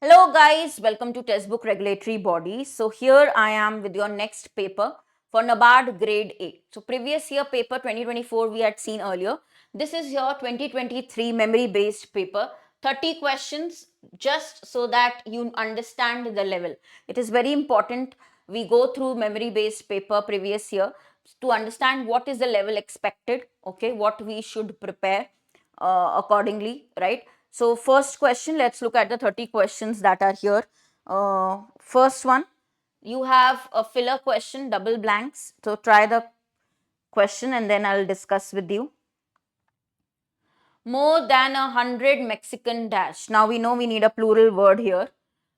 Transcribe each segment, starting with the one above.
Hello guys, welcome to Textbook Regulatory Body. So here I am with your next paper for NABARD grade 8. So previous year paper 2024 we had seen earlier. This is your 2023 memory based paper. 30 questions just so that you understand the level. It is very important we go through memory based paper previous year to understand what is the level expected, okay, what we should prepare accordingly, right? So first question, let's look at the 30 questions that are here. First one, you have a filler question, double blanks. So try the question and then I'll discuss with you. More than 100 Mexican dash. Now we know we need a plural word here.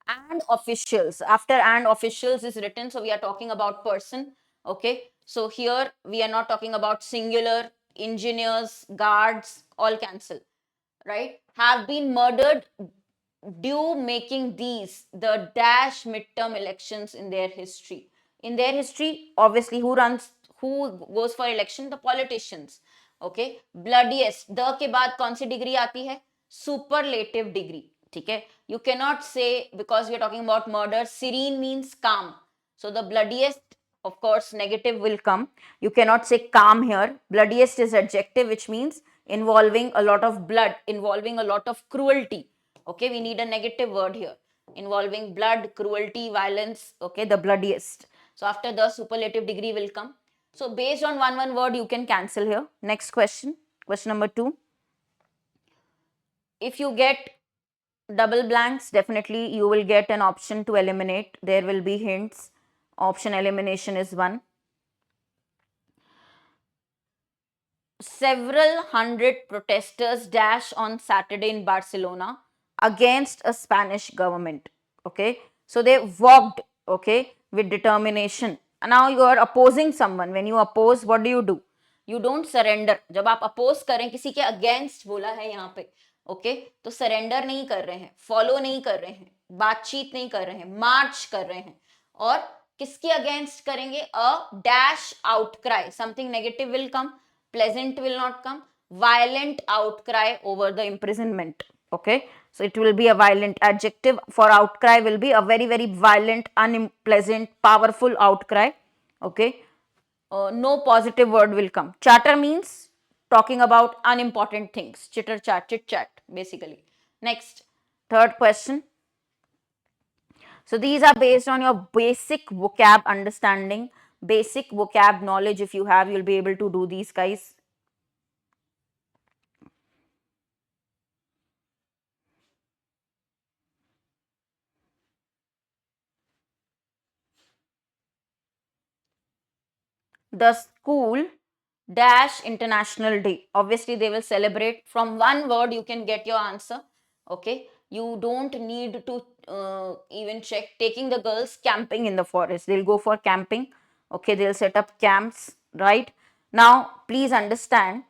And officials. After and officials is written, so we are talking about person. Okay. So here we are not talking about singular, engineers, guards, all cancel, right? Have been murdered due making these the dash midterm elections in their history. In their history, obviously, who goes for election? The politicians. Okay. Bloodiest. The के बाद कौन सी degree आती है? Superlative degree. ठीक है. You cannot say, because we are talking about murder, serene means calm. So the bloodiest, of course, negative will come. You cannot say calm here. Bloodiest is adjective, which means involving a lot of blood, involving a lot of cruelty. Okay, we need a negative word here. Involving blood, cruelty, violence. Okay, the bloodiest. So after the superlative degree will come. So based on one word, you can cancel here. Next question. Question number 2. If you get double blanks, definitely you will get an option to eliminate. There will be hints. Option elimination is 1. Several hundred protesters dash on Saturday in Barcelona against a Spanish government. Okay, so they walked, okay, with determination. And now you are opposing someone. When you oppose, what do? You don't surrender. जब आप oppose करें, किसी के against बोला है यहाँ पे, okay, तो सरेंडर नहीं कर रहे हैं, फॉलो नहीं कर रहे हैं, बातचीत नहीं कर रहे हैं, मार्च कर रहे हैं. और किसके अगेंस्ट करेंगे? A dash outcry. Something negative will come, pleasant will not come, violent outcry over the imprisonment. Okay, so it will be a violent. Adjective for outcry will be a very violent, unpleasant, powerful outcry. Okay, no positive word will come. Chatter means talking about unimportant things. Chitter chat, chit chat, basically. Next, third question. So these are based on your basic vocab understanding, basic vocab knowledge. If you have, you'll be able to do these, guys. The school dash international day. Obviously they will celebrate. From one word you can get your answer. Okay, you don't need to even check. Taking the girls camping in the forest, they'll go for camping. Okay, they'll set up camps, right? Now please understand,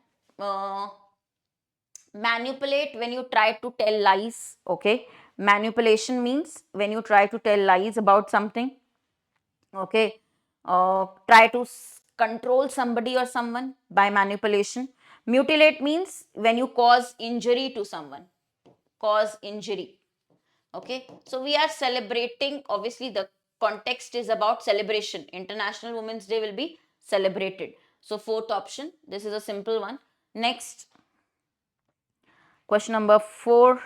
manipulate, when you try to tell lies. Okay, manipulation means when you try to tell lies about something. Okay, try to control somebody or someone by manipulation. Mutilate means when you cause injury to someone, cause injury. Okay, so we are celebrating. Obviously the context is about celebration. International Women's Day will be celebrated. So fourth option, this is a simple one. Next, question number 4.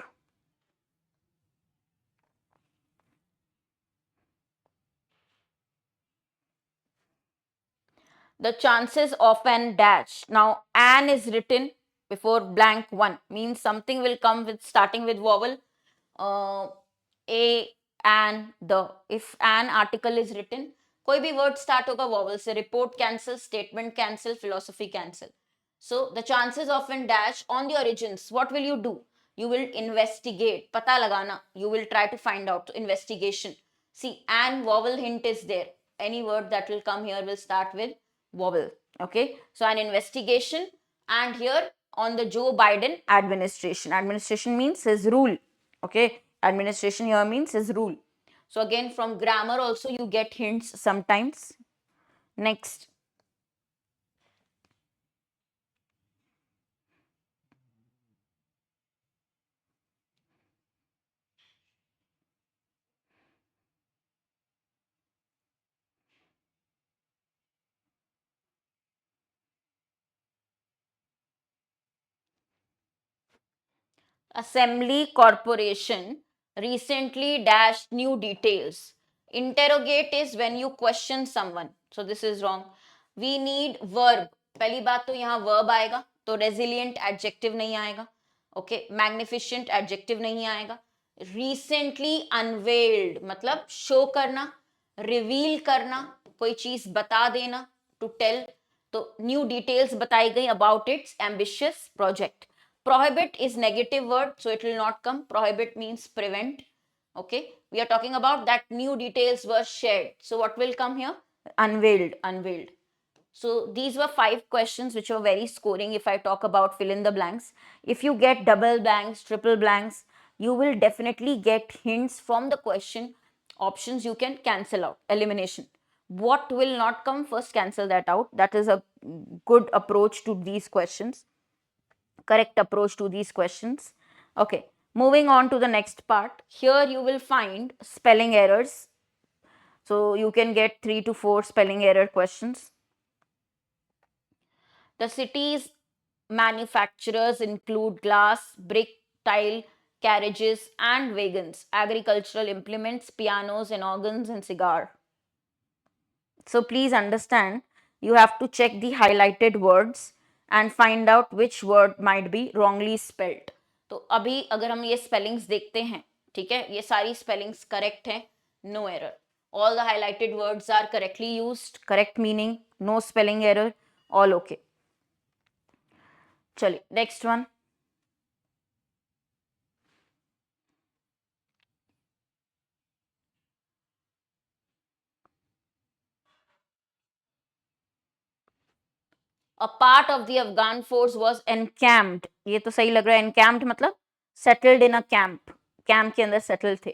The chances of an dash. Now an is written before blank 1, means something will come with starting with vowel. A, and, the. If an article is written, कोई भी word start होगा vowel से. Report cancel, statement cancel, philosophy cancel. So the chances of an dash on the origins, what will you do? You will investigate, पता लगाना. You will try to find out. Investigation. See, an vowel hint is there. Any word that will come here will start with vowel. Okay, so an investigation. And here on the Joe Biden administration. Administration means his rule. Okay, administration here means his rule. So again, from grammar also you get hints sometimes. Next, Assembly Corporation recently dashed new details. Interrogate is when you question someone. So this is wrong. We need verb. पहली बात तो यहाँ verb आएगा, तो resilient adjective नहीं आएगा. Okay, magnificent adjective नहीं आएगा. Recently unveiled मतलब show करना, reveal करना, कोई चीज बता देना, to tell. तो new details बताई गई about its ambitious project. Prohibit is negative word, so it will not come. Prohibit means prevent. Okay, we are talking about that new details were shared. So what will come here? Unveiled, unveiled. So these were 5 questions which were very scoring. If I talk about fill in the blanks, if you get double blanks, triple blanks, you will definitely get hints from the question. Options you can cancel out. Elimination. What will not come first, cancel that out. That is a good approach to these questions. Correct approach to these questions. Okay, moving on to the next part. Here you will find spelling errors. So you can get 3 to 4 spelling error questions. The city's manufacturers include glass, brick, tile, carriages and wagons, agricultural implements, pianos and organs and cigar. So please understand, you have to check the highlighted words and find out which word might be wrongly spelled. तो अभी अगर हम ये spellings देखते हैं, ठीक है, ये सारी spellings correct हैं, no error. All the highlighted words are correctly used, correct meaning, no spelling error, all okay. चलिए next one. A part of the Afghan force was encamped. ये तो सही लग रहा है. Encamped मतलब settled in a camp. Camp के अंदर settled थे.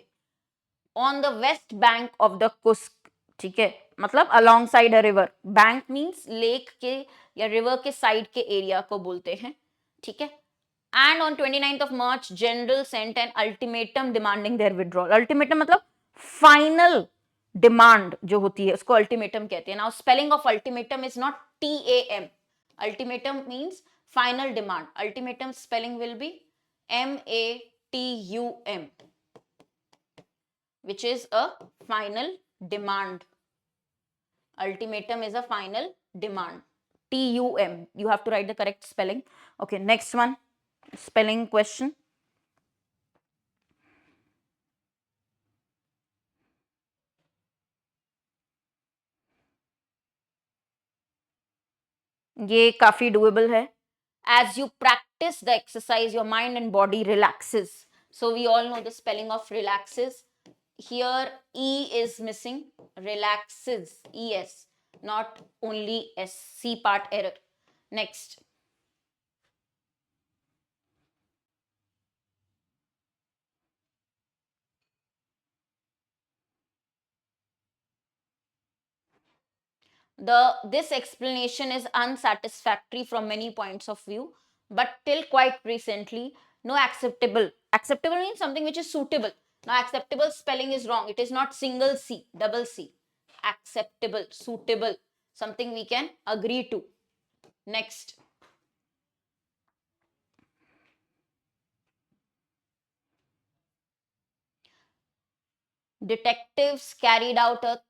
On the west bank of the Kusk. ठीक है, मतलब alongside a river. Bank means lake के या river के side के area को बोलते हैं. ठीक है. And on 29th of March, general sent an ultimatum demanding their withdrawal. Ultimatum मतलब final demand जो होती है उसको ultimatum कहते हैं. Now spelling of ultimatum is not TAM. Ultimatum means final demand. Ultimatum spelling will be MATUM, which is a final demand. Ultimatum is a final demand. TUM. You have to write the correct spelling. Okay, next one. Spelling question. ये काफी doable है. As you practice the exercise, your mind and body relaxes. So we all know the spelling of relaxes. Here E is missing. Relaxes. ES. Not only S. C part error. Next. This explanation is unsatisfactory from many points of view, but till quite recently, no acceptable. Acceptable means something which is suitable. Now, acceptable spelling is wrong. It is not single C, double C. Acceptable, suitable, something we can agree to. Next. Detectives carried out a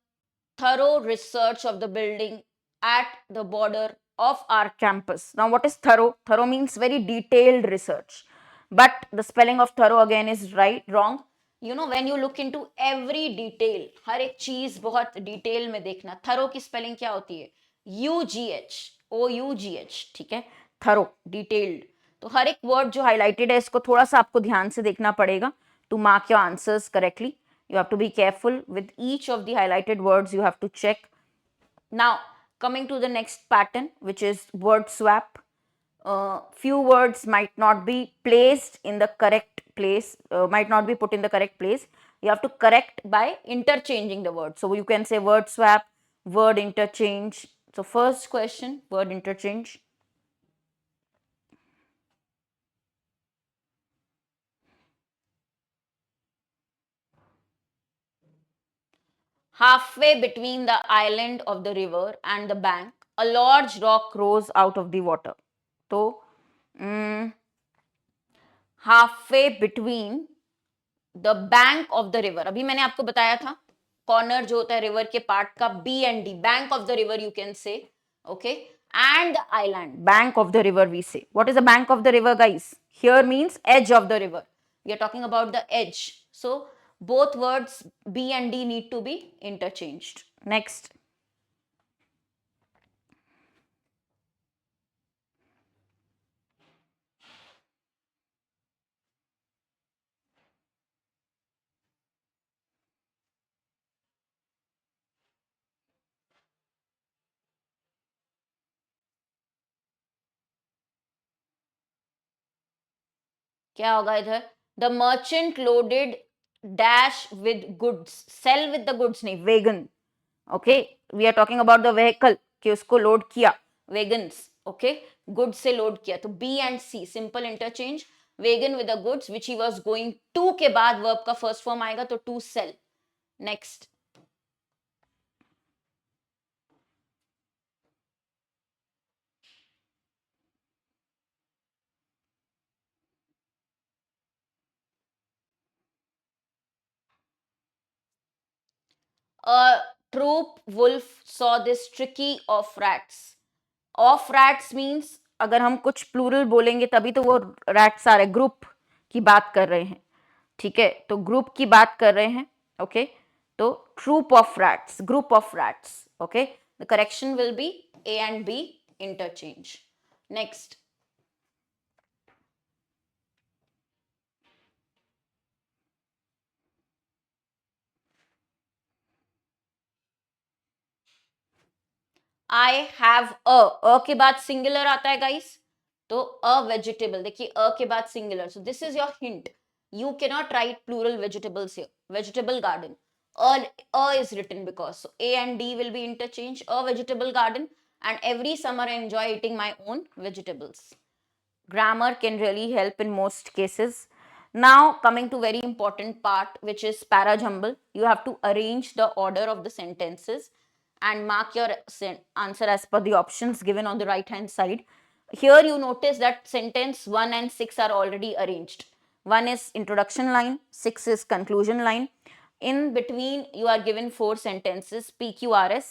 thorough research of the building at the border of our campus. Now, what is thorough? Thorough means very detailed research. But the spelling of thorough again is wrong. You know, when you look into every detail, हर एक चीज बहुत detail में देखना. Thorough की spelling क्या होती है? UGH, ठीक है, थरो, डिटेल्ड. तो हर एक वर्ड जो हाईलाइटेड है इसको थोड़ा सा आपको ध्यान से देखना पड़ेगा to mark your answers correctly. You have to be careful with each of the highlighted words. You have to check. Now, coming to the next pattern, which is word swap. Few words might not be placed in the correct place, might not be put in the correct place. You have to correct by interchanging the word. So you can say word swap, word interchange. So first question, word interchange. Halfway between the island of the river and the bank, a large rock rose out of the water. So, halfway between the bank of the river. अभी मैंने आपको बताया था corner जो होता है river के part का, B and D, bank of the river you can say, okay, and the island, bank of the river we say. What is the bank of the river, guys? Here means edge of the river. We are talking about the edge. So both words B and D need to be interchanged. Next. क्या होगा इधर? The merchant loaded dash with goods, sell with the goods नहीं, wagon, okay, we are talking about the vehicle कि उसको load किया, wagons, okay, goods से load किया, तो B and C simple interchange, wagon with the goods which he was going to के बाद verb का फर्स्ट फॉर्म आएगा तो to sell. Next. A troop wolf saw this tricky of rats. Of rats means अगर हम कुछ plural बोलेंगे तभी तो वो रैट्स आ रहे, ग्रुप की बात कर रहे हैं, ठीक है, तो ग्रुप की बात कर रहे हैं, ओके, तो troop of rats, group of rats, okay, the correction will be A and B interchange. Next. I have a के बाद सिंगुलर आता है गाइस, तो अ वेजिटेबल, देखिए अ के बाद singular, so this is your hint, you can not write plural vegetables here, vegetable garden, a is written because, so A and D will be interchanged, a vegetable garden, and every summer I enjoy eating my own vegetables. Grammar can really help in most cases. Now coming to very important part, which is parajumble. You have to arrange the order of the sentences and mark your answer as per the options given on the right hand side. Here you notice that sentence 1 and 6 are already arranged. 1 is introduction line, 6 is conclusion line. In between you are given 4 sentences, PQRS.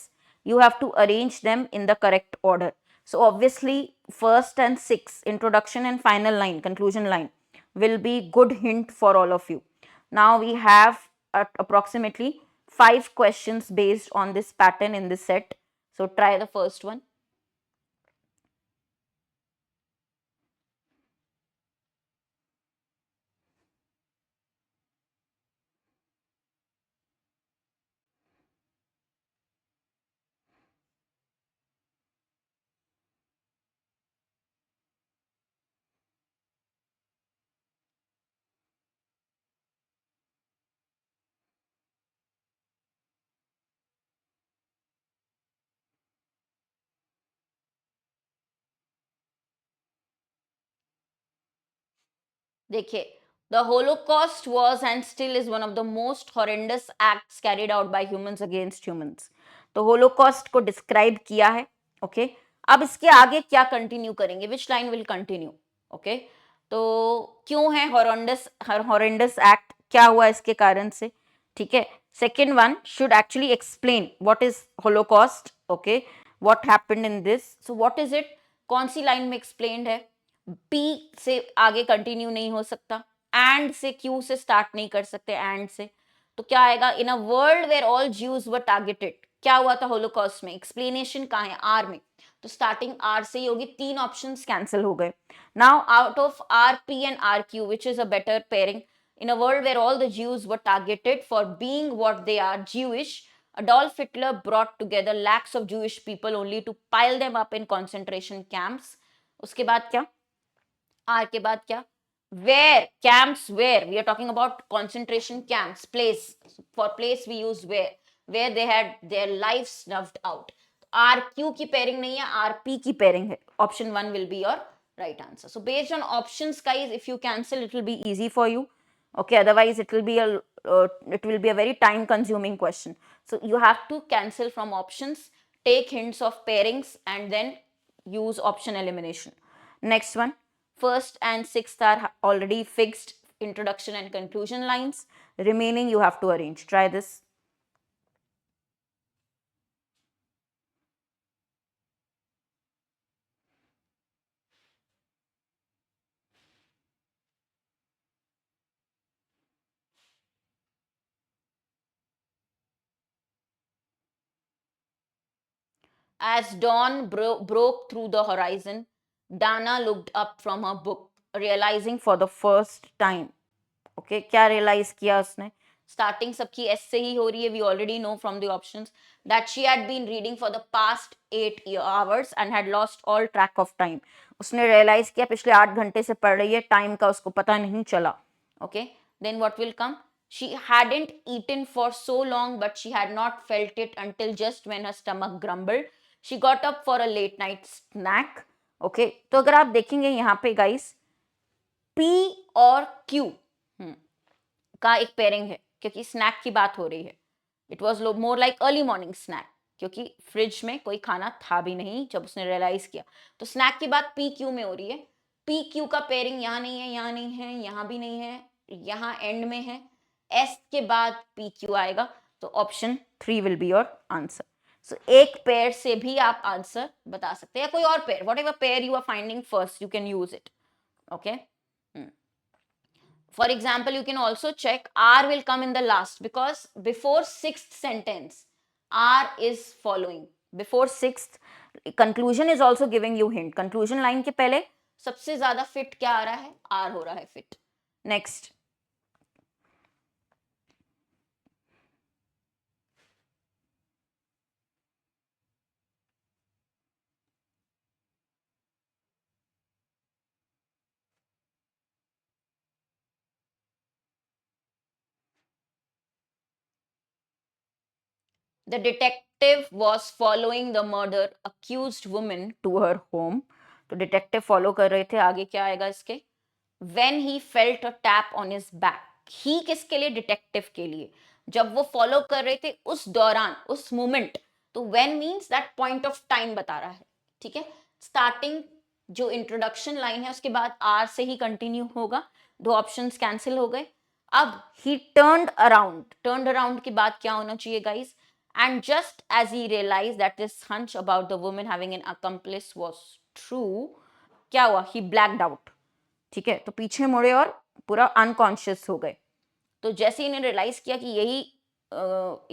You have to arrange them in the correct order. So obviously first and 6, introduction and final line, conclusion line, will be good hint for all of you. Now we have approximately 5 questions based on this pattern in this set. So try the first one. देखिए, the Holocaust was and still is one of the most horrendous acts carried out by humans against humans. तो Holocaust को describe किया है, okay, अब इसके आगे क्या continue करेंगे, which line will continue, okay, तो क्यों है हॉरेंडस एक्ट, क्या हुआ इसके कारण से, ठीक है. Second one should actually explain what is Holocaust, okay, what happened in this, so what is it, कौन सी लाइन में एक्सप्लेन्ड है, पी से आगे कंटिन्यू नहीं हो सकता, एंड से, क्यू से स्टार्ट नहीं कर सकते, एंड से, तो क्या आएगा, in a world where all Jews were targeted, क्या हुआ था होलोकॉस्ट में, एक्सप्लेनेशन कहाँ है, आर में, तो स्टार्टिंग आर से ही होगी, 3 ऑप्शंस कैंसिल हो गए. Now out of R P and R Q which is a better pairing, in a world where all the Jews were targeted for being what they are, Jewish, Adolf Hitler brought together lakhs of Jewish people only to pile them up in concentration camps. उसके बाद क्या, are के बाद क्या, where, camps where, we are talking about concentration camps, place, for place we use where they had their lives snuffed out. R Q की pairing नहीं है, R P की पेयरिंग है, option 1 will be your right answer. So based on options guys, if you cancel it will be easy for you, okay, otherwise it will be a very time consuming question. So you have to cancel from options, take hints of pairings and then use option elimination. Next one, First and sixth are already fixed introduction and conclusion lines. Remaining you have to arrange. Try this. As dawn broke through the horizon, Dana looked up from her book, realizing for the first time. Okay, क्या realize किया उसने? Starting सबकी S से ही हो रही है. We already know from the options that she had been reading for the past 8 hours and had lost all track of time. उसने realize किया पिछले 8 घंटे से पढ़ रही है, time का उसको पता नहीं चला. Okay, then what will come? She hadn't eaten for so long, but she had not felt it until just when her stomach grumbled. She got up for a late night snack. Okay, तो अगर आप देखेंगे यहाँ पे guys, P और Q का एक pairing है क्योंकि स्नैक की बात हो रही है. It was more like early morning snack क्योंकि फ्रिज में कोई खाना था भी नहीं जब उसने रियलाइज किया. तो स्नैक की बात पी क्यू में हो रही है. पी क्यू का पेयरिंग यहाँ नहीं है, यहाँ नहीं है, यहाँ भी नहीं है, यहाँ एंड में है. एस के बाद पी क्यू आएगा. तो option 3 will be your answer. So एक पेयर से भी आप आंसर बता सकते हैं या कोई और pair, whatever pair you are finding first you can use it. Okay, for example, you can also check R will come in the last because before sixth sentence, R is following. Before sixth, conclusion is also giving you hint. Conclusion line के पहले सबसे ज्यादा fit क्या आ रहा है? R हो रहा है fit. Next. The detective was following the murder accused woman to her home. तो डिटेक्टिव फॉलो कर रहे थे. आगे क्या आएगा इसके? When he felt a tap on his back. He किसके लिए? डिटेक्टिव के लिए. जब वो फॉलो कर रहे थे उस दौरान, उस मोमेंट. तो when means that point of time बता रहा है. ठीक है, स्टार्टिंग जो इंट्रोडक्शन लाइन है उसके बाद आर से ही कंटिन्यू होगा. दो ऑप्शंस कैंसिल हो गए. अब ही टर्न्ड अराउंड के बाद क्या होना चाहिए guys? And just as he realized that this hunch about the woman having an accomplice was true, क्या हुआ? He blacked out. ठीक है, तो पीछे मुड़े और पूरा अनकॉन्शियस हो गए. तो जैसे इन्हें रियलाइज किया कि यही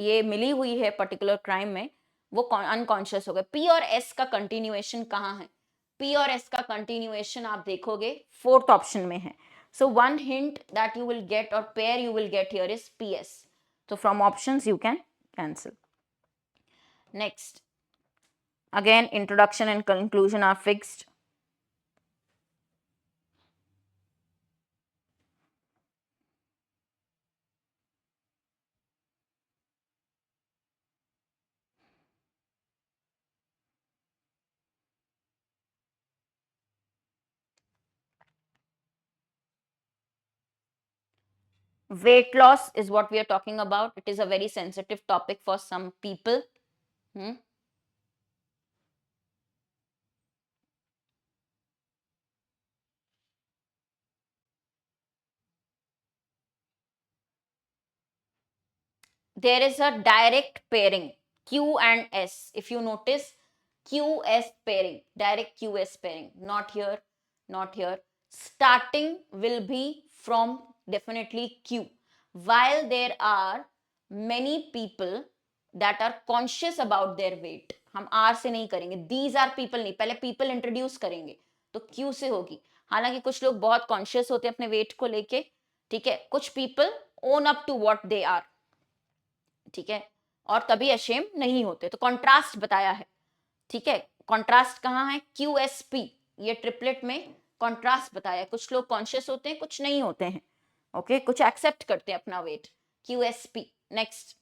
ये मिली हुई है पर्टिकुलर क्राइम में, वो अनकॉन्शियस हो गए. पी और एस का कंटिन्यूएशन कहाँ है? पी और एस का कंटिन्यूएशन आप देखोगे फोर्थ ऑप्शन में है. So one hint that you will get और pair you will get here is P S. तो from options you can cancel. Next, again introduction and conclusion are fixed. Weight loss is what we are talking about. It is a very sensitive topic for some people. There is a direct pairing, Q and S. If you notice, QS pairing, direct QS pairing, not here, not here. Starting will be from definitely Q. While there are many people that are conscious about their weight, हम R से नहीं करेंगे. These are people नहीं, पहले people introduce करेंगे, तो Q से होगी. हालांकि कुछ लोग बहुत कॉन्शियस होते हैं अपने वेट को लेके. ठीक है, कुछ people own up to what they are. ठीक है, और तभी अशेम नहीं होते. तो कॉन्ट्रास्ट बताया है. ठीक है, कॉन्ट्रास्ट कहाँ है? क्यू एस पी, ये ट्रिपलेट में कॉन्ट्रास्ट बताया है. कुछ लोग कॉन्शियस होते हैं, कुछ नहीं होते हैं. ओके, कुछ एक्सेप्ट करते हैं अपना weight. Q S P. Next,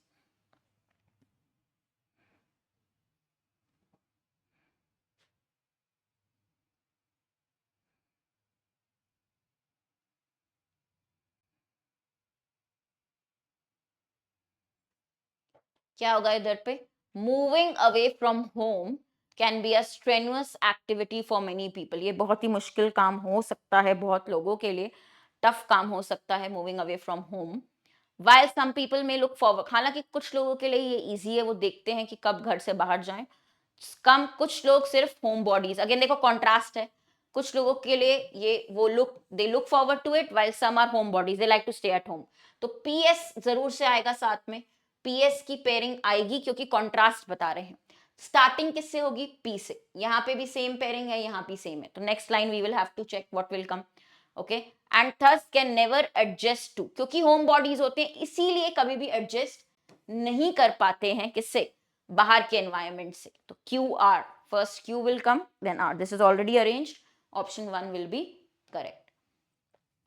क्या होगा इधर पे? Moving away from home can be a strenuous activity for many people. ये बहुत ही मुश्किल काम हो सकता है बहुत लोगों के लिए, टफ काम हो सकता है moving away from home. While some people may look forward, हालांकि कुछ लोगों के लिए ये इजी है, वो देखते हैं कि कब घर से बाहर जाएं. कम कुछ लोग सिर्फ होम बॉडीज, अगेन देखो कॉन्ट्रास्ट है. कुछ लोगों के लिए ये वो look they look forward to it, while some are homebodies they like to stay at home. तो पीएस जरूर से आएगा साथ में, पीएस की पेयरिंग आएगी क्योंकि कॉन्ट्रास्ट बता रहे हैं. स्टार्टिंग किससे होगी? पी से. यहाँ पे भी सेम पेयरिंग है, यहाँ भी सेम है, तो next line we will have to check what will come. Okay. And thus can never adjust to, क्योंकि होम बॉडीज होते हैं इसीलिए कभी भी एडजस्ट नहीं कर पाते हैं किससे? बाहर के एनवायरमेंट से. तो Q R, first Q will come then R. This is already arranged. Option 1 will be correct.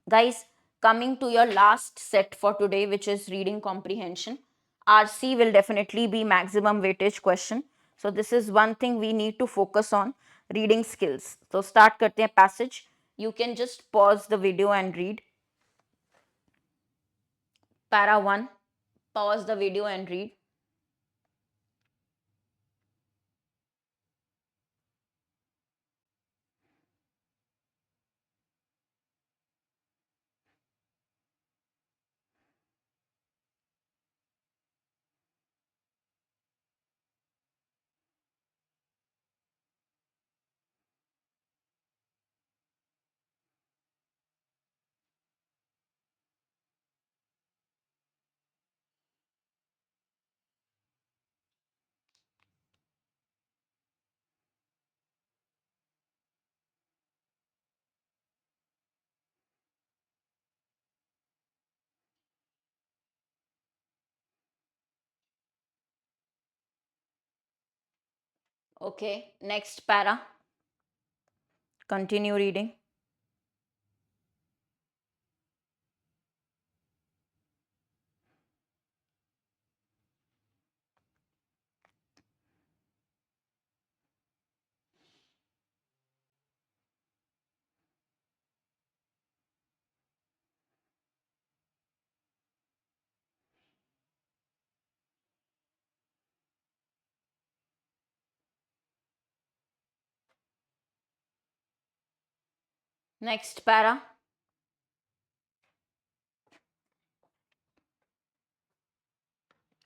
Guys, coming to your last set for today, which is reading comprehension. RC will definitely be maximum weightage question. So this is one thing we need to focus on, reading skills. So start karte hain passage. You can just pause the video and read. Para 1, pause the video and read. Okay, next para. Continue reading. Next para.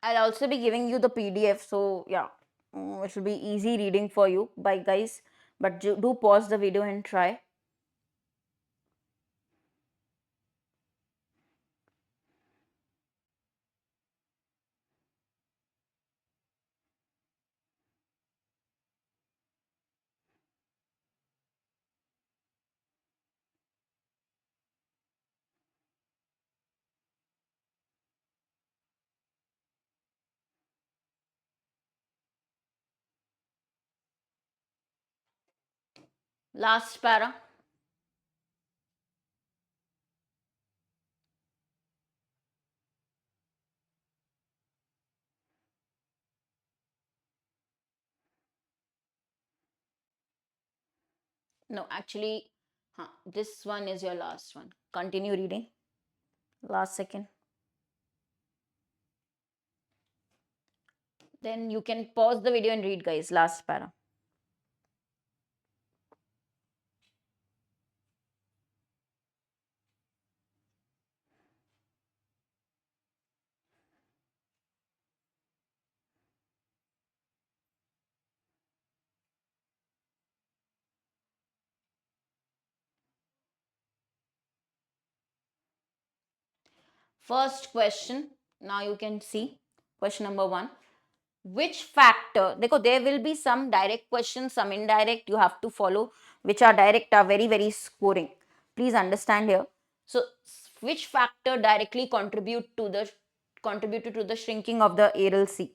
I'll also be giving you the PDF, so yeah, it will be easy reading for you, by guys. But do pause the video and try. Last para. No, actually, this one is your last one. Continue reading. Last second. Then you can pause the video and read, guys. Last para. First question. Now you can see question number 1. Which factor? Dekho, there will be some direct questions, some indirect. You have to follow. Which are direct are very, very scoring. Please understand here. So, which factor directly contributed to the shrinking of the Aral Sea?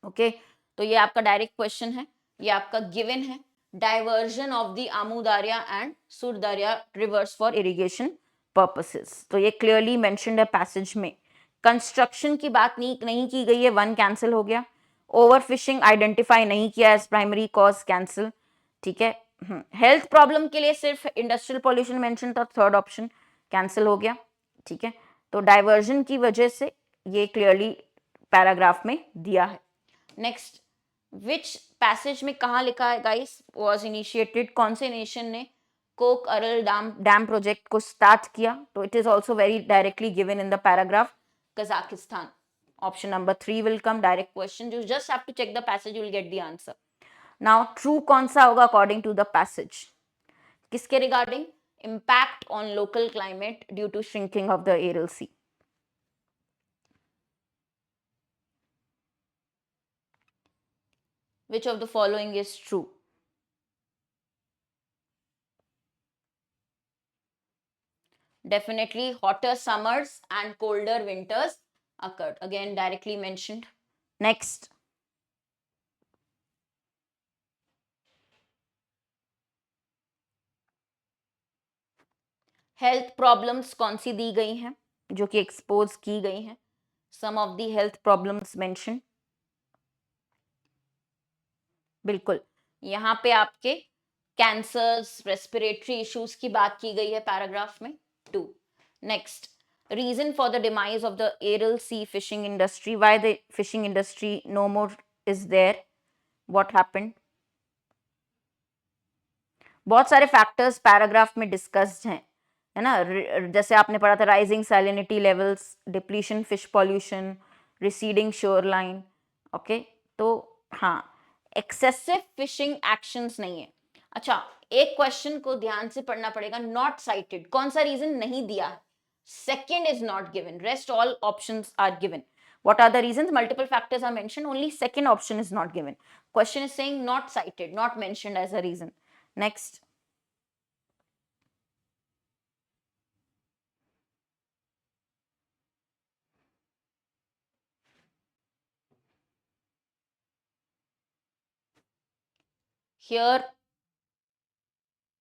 Okay, तो ये आपका direct question है, ये आपका given है. Diversion of the आमू Dariya and सुर दारिया reverse for irrigation purposes. तो ये क्लियरली मेंशन्ड है पैसेज में. कंस्ट्रक्शन की बात नहीं की गई है, 1 कैंसिल हो गया. ओवरफिशिंग आइडेंटिफाई नहीं किया एज प्राइमरी कॉज, कैंसिल. ठीक है. हेल्थ प्रॉब्लम के लिए सिर्फ इंडस्ट्रियल पॉल्यूशन मेंशन था, 3rd ऑप्शन कैंसिल हो गया. ठीक है, तो डाइवर्जन की वजह से ये क्लियरली पैराग्राफ में दिया है. नेक्स्ट, विच पैसेज में कहाँ लिखा है गाइस? वॉज इनिशिएटेड, कौन से नेशन ने कोक अरल डैम प्रोजेक्ट को स्टार्ट किया? तो it is also very directly given in the paragraph, Kazakhstan. Option number 3 will come, direct question. You just have to check the passage, you will get the answer. Now true कौन सा होगा according to the passage? किसके regarding? Impact on local climate due to shrinking of the Aral sea. Which of the following is true? Definitely hotter summers and colder winters occurred. Again, directly mentioned. Next. Health problems कौन सी दी गई हैं जो कि expose की गई हैं? Some of the health problems mention. बिल्कुल, यहाँ पे आपके कैंसर्स, रेस्पिरेटरी इश्यूज की बात की गई है पैराग्राफ में. 2. Next, reason for the demise of the Aral Sea fishing industry. Why the fishing industry no more is there? What happened? बहुत सारे फैक्टर्स पैराग्राफ में डिस्कस्ड हैं, है ना. जैसे आपने पढ़ा था, rising salinity levels, depletion fish pollution, receding shore line. Okay, तो हाँ, एक्सेसिव फिशिंग एक्शंस नहीं है. अच्छा, एक क्वेश्चन को ध्यान से पढ़ना पड़ेगा. नॉट साइटेड, कौन सा रीजन नहीं दिया? Second is not given, rest all options are given. What are the reasons? Multiple factors are mentioned, only second option is not given. Question is saying not cited, not mentioned as a reason. Next. Here,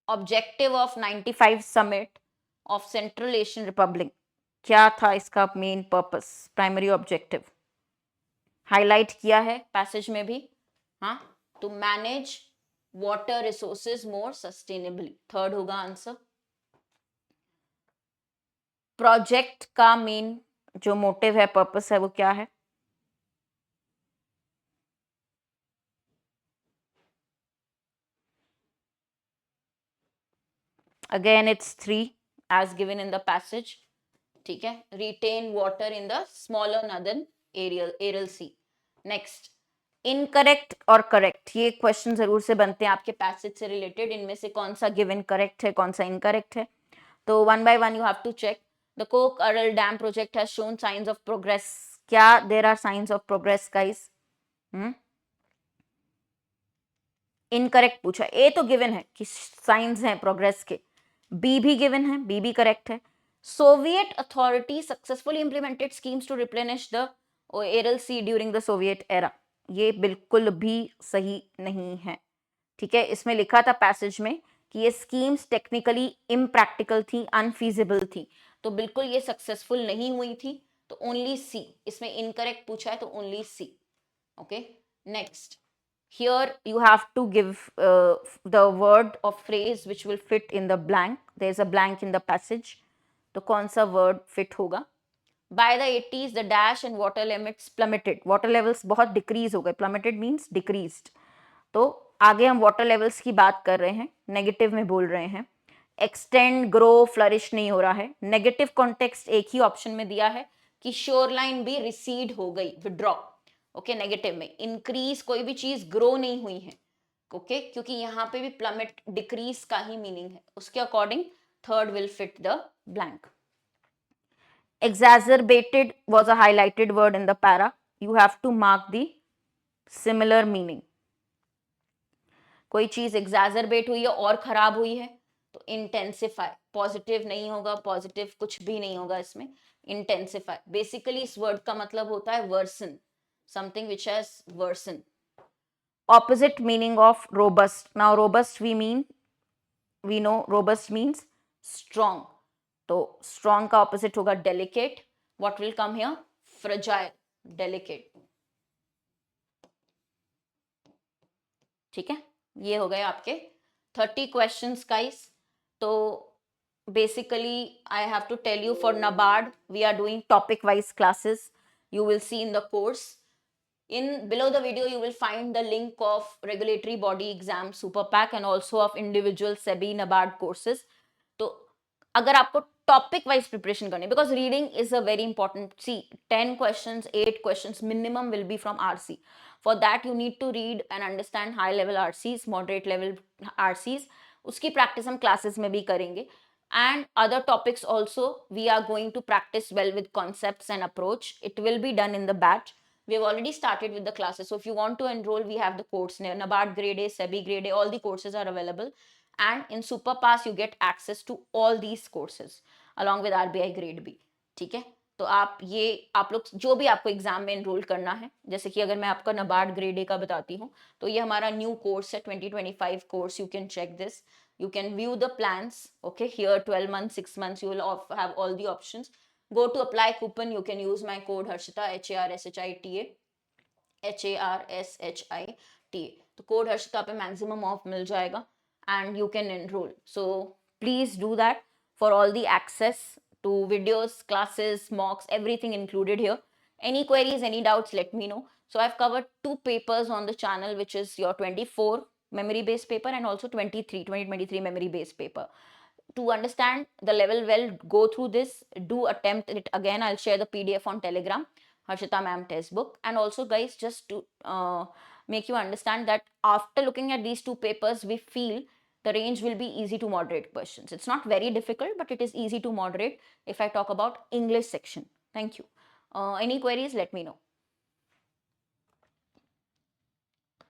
objective of 95 summit of Central Asian Republic. क्या था इसका main purpose, primary objective? Highlight किया है passage में भी. हाँ, to manage water resources more sustainably. Third होगा answer. Project का मेन जो मोटिव है, पर्पस है, वो क्या है? Again it's 3 as given in the passage. ठीक है, retain water in the smaller northern Aral Sea. Next, incorrect और करेक्ट, ये क्वेश्चन जरूर से बनते हैं आपके पैसेज से रिलेटेड. इनमें से कौन सा गिवन करेक्ट है, कौन सा इनकरेक्ट है? तो one by one you have to check. The Kok Aral dam project has shown signs of progress. क्या there are signs of progress guys? Incorrect पूछा. ए तो गिवन है कि साइंस हैं प्रोग्रेस के. बी भी गिवन है, बी भी करेक्ट है. Soviet authority successfully implemented schemes to replenish the Aral sea during the Soviet era. ये बिल्कुल भी सही नहीं है. ठीक है, इसमें लिखा था पैसेज में कि ये स्कीम्स टेक्निकली इम्प्रैक्टिकल थी, अनफीजिबल थी. तो बिल्कुल ये सक्सेसफुल नहीं हुई थी. तो ओनली सी, इसमें इनकरेक्ट पूछा है तो only C. Okay, next. Here you have to give the word or phrase which will fit in the blank. There is a blank in the passage. तो कौन सा word fit होगा? By the 80s, the dash and water limits plummeted. Water levels बहुत decrease हो गए. Plummeted means decreased. तो आगे हम water levels की बात कर रहे हैं, negative में बोल रहे हैं. Extend, grow, flourish नहीं हो रहा है. Negative context एक ही option में दिया है कि shoreline भी recede हो गई, withdraw. ओके, नेगेटिव में इंक्रीज, कोई भी चीज ग्रो नहीं हुई है. ओके, क्योंकि यहाँ पे भी प्लमेट, डिक्रीज का ही मीनिंग है. उसके according third will fit the blank. Exacerbated was a highlighted word in the para. You have to mark the similar meaning. कोई चीज एग्जैजरबेट हुई है और खराब हुई है तो इंटेंसिफाई. पॉजिटिव नहीं होगा, पॉजिटिव कुछ भी नहीं होगा इसमें. इंटेंसिफाई बेसिकली इस वर्ड का मतलब होता है version, something which has worsened. Opposite meaning of robust. Now robust we know robust means strong. तो strong का opposite होगा delicate. What will come here? Fragile, delicate. ठीक है, ये हो गए आपके 30 questions guys. तो basically I have to tell you, for NABARD we are doing topic wise classes. You will see in the course. In below the video, you will find the link of regulatory body exam super pack and also of individual SEBI NABARD courses. तो अगर आपको topic wise preparation करनी, because reading is a very important, see 10 questions 8 questions minimum will be from RC. For that you need to read and understand high level RCs, moderate level RCs. उसकी practice हम classes में भी करेंगे. And other topics also we are going to practice well with concepts and approach. It will be done in the batch. We have already started with the classes, so if you want to enroll, we have the course NABARD grade A, SEBI grade A, all the courses are available. And in super pass you get access to all these courses along with RBI grade B. ठीक है, तो आप लोग जो भी आपको exam में enrol करना है, जैसे कि अगर मैं आपका NABARD ग्रेड ए का बताती हूँ, तो ये हमारा न्यू कोर्स है 2025 course. You can check this, you can view the plans. Okay, here 12 months, 6 months, you will have all the options. Go to apply coupon, you can use my code Harshita, HARSHITA, HARSHITA. तो code Harshita पे maximum of मिल जाएगा and you can enroll. So please do that for all the access to videos, classes, mocks, everything included here. Any queries, any doubts, let me know. So I've covered 2 papers on the channel, which is your 24 memory based paper and also 2023 memory based paper. To understand the level well, go through this, do attempt it again. I'll share the PDF on Telegram, Harshita ma'am test book. And also guys, just to make you understand that after looking at these 2 papers, we feel the range will be easy to moderate questions. It's not very difficult, but it is easy to moderate if I talk about English section. Thank you. Any queries, let me know.